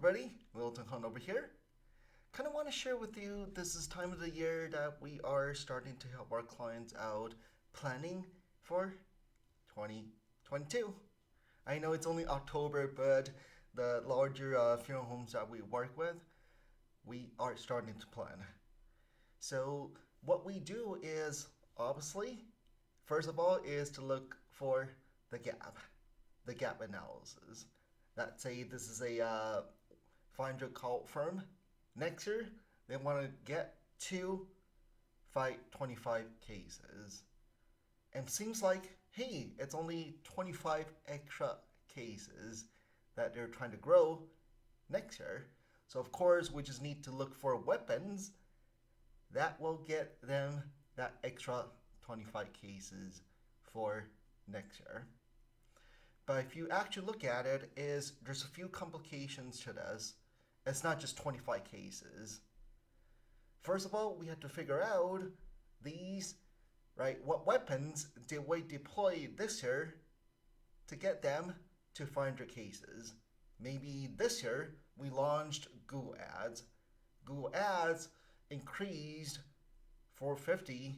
everybody, Wilton Hunt over here. Kind of want to share with you this is time of the year that we are starting to help our clients out planning for 2022. I know it's only October, but the larger funeral homes that we work with, we are starting to plan. So what we do is obviously, first of all, is to look for the gap analysis. Let's say this is a 500 call firm. Next year, they want to get to fight 25 cases. And seems like, hey, it's only 25 extra cases that they're trying to grow next year. So of course, we just need to look for weapons that will get them that extra 25 cases for next year. But if you actually look at it, is there's a few complications to this. It's not just 25 cases. First of all, we have to figure out these, right? What weapons did we deploy this year to get them to 500 cases? Maybe this year we launched Google Ads. Google Ads increased 450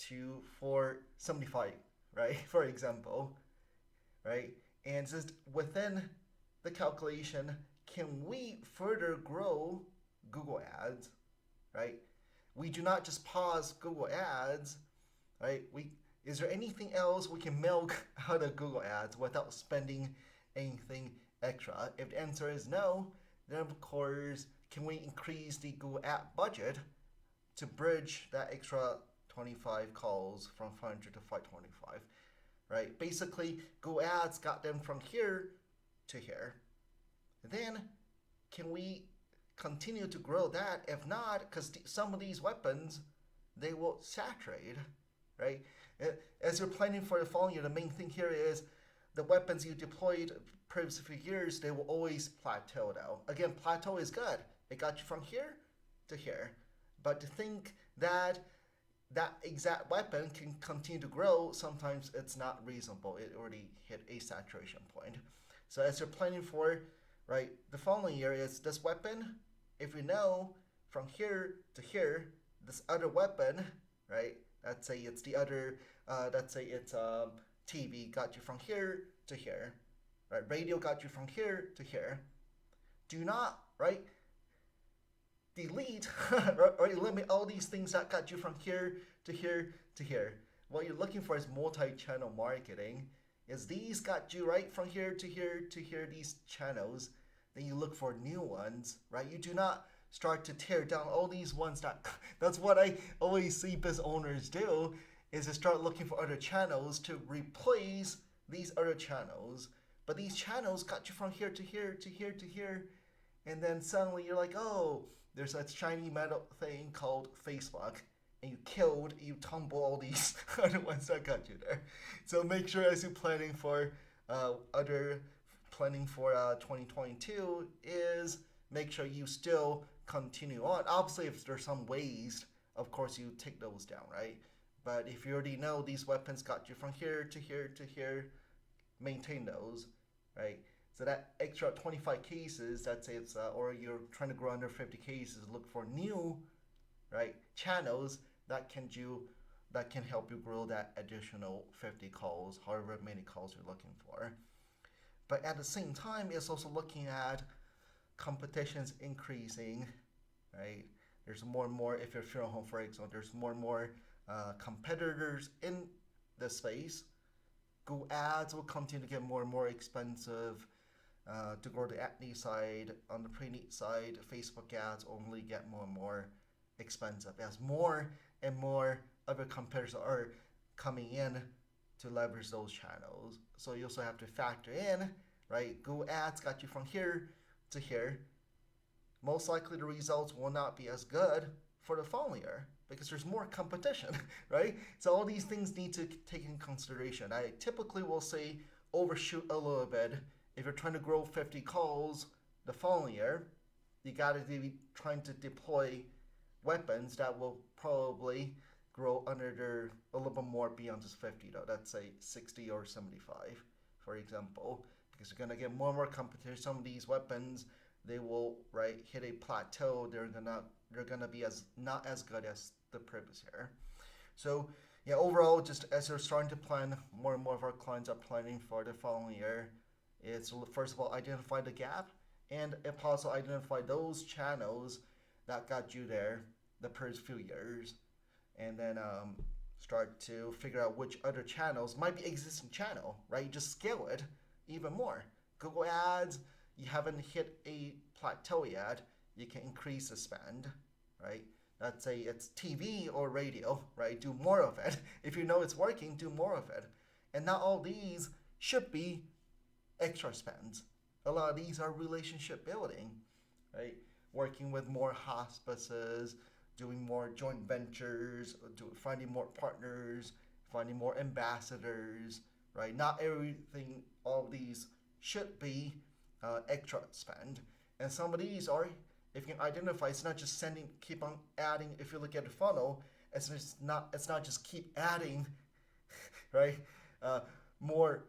to 475, right? For example, right? And just within the calculation, can we further grow Google Ads, right? We do not just pause Google Ads, right? Is there anything else we can milk out of Google Ads without spending anything extra? If the answer is no, then of course, can we increase the Google Ad budget to bridge that extra 25 calls from 500 to 525, right? Basically, Google Ads got them from here to here. Then, can we continue to grow that? If not, because some of these weapons, they will saturate, right? As you're planning for the following year, the main thing here is the weapons you deployed previous few years, they will always plateau now. Again, plateau is good. It got you from here to here. But to think that that exact weapon can continue to grow, sometimes it's not reasonable. It already hit a saturation point. So as you're planning for, right, the following year is this weapon, if you know from here to here, this other weapon, right, let's say it's the other, let's say it's TV got you from here to here, right, radio got you from here to here. Do not, right, delete or eliminate all these things that got you from here to here to here. What you're looking for is multi-channel marketing. Is these got you right from here to here to here, these channels. Then you look for new ones, right? You do not start to tear down all these ones that's what I always see business owners do, is to start looking for other channels to replace these other channels. But these channels got you from here to here to here to here. And then suddenly you're like, oh, there's that shiny metal thing called Facebook, and you tumble all these other ones that got you there. So make sure as you're planning for 2022 is make sure you still continue on. Obviously, if there's some waste, of course you take those down, right? But if you already know these weapons got you from here to here to here, maintain those, right? So that extra 25 cases, let's say it's, or you're trying to grow under 50 cases, look for new, right, channels that can help you grow that additional 50 calls, however many calls you're looking for. But at the same time, it's also looking at competitions increasing, right? There's more and more, if you're a funeral home, for example, there's more and more competitors in the space. Google Ads will continue to get more and more expensive. To go to the acne side, on the pre-need side, Facebook ads only get more and more expensive as more and more other competitors are coming in to leverage those channels. So you also have to factor in, right? Google Ads got you from here to here. Most likely the results will not be as good for the following year because there's more competition, right? So all these things need to take in consideration. I typically will say overshoot a little bit. If you're trying to grow 50 calls the following year, you got to be trying to deploy weapons that will probably grow under a little bit more beyond just 50 though. Let's say 60 or 75, for example, because you're going to get more and more competition. Some of these weapons they will hit a plateau. They're gonna be as not as good as the previous year. So yeah, overall, just as we're starting to plan, more and more of our clients are planning for the following year. It's first of all identify the gap, and if possible, identify those channels that got you there the previous few years, and then start to figure out which other channels might be existing channel, right? Just scale it even more. Google Ads, you haven't hit a plateau yet, you can increase the spend, right? Let's say it's TV or radio, right? Do more of it. If you know it's working, do more of it. And not all these should be extra spends. A lot of these are relationship building, right? Working with more hospices, doing more joint ventures, finding more partners, finding more ambassadors, right? Not everything, all of these should be extra spend. And some of these are, if you can identify, it's not just sending, keep on adding. If you look at the funnel, it's not just keep adding, right? More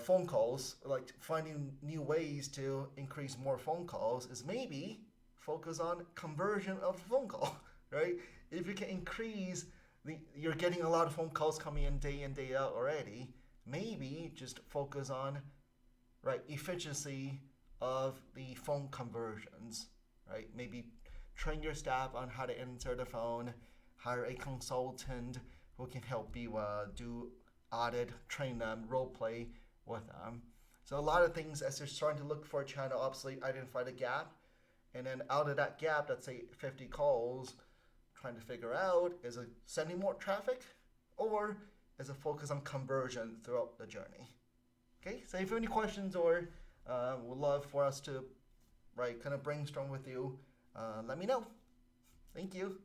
phone calls, like finding new ways to increase more phone calls, is maybe focus on conversion of the phone call, right? If you can increase you're getting a lot of phone calls coming in day out already. Maybe just focus on efficiency of the phone conversions, right? Maybe train your staff on how to answer the phone, hire a consultant who can help you do audit, train them, role play with them. So a lot of things as you're starting to look for a channel, obviously identify the gap, and then out of that gap, let's say 50 calls, trying to figure out, is it sending more traffic or is it focus on conversion throughout the journey? Okay, so if you have any questions or would love for us to kind of brainstorm with you, let me know. Thank you.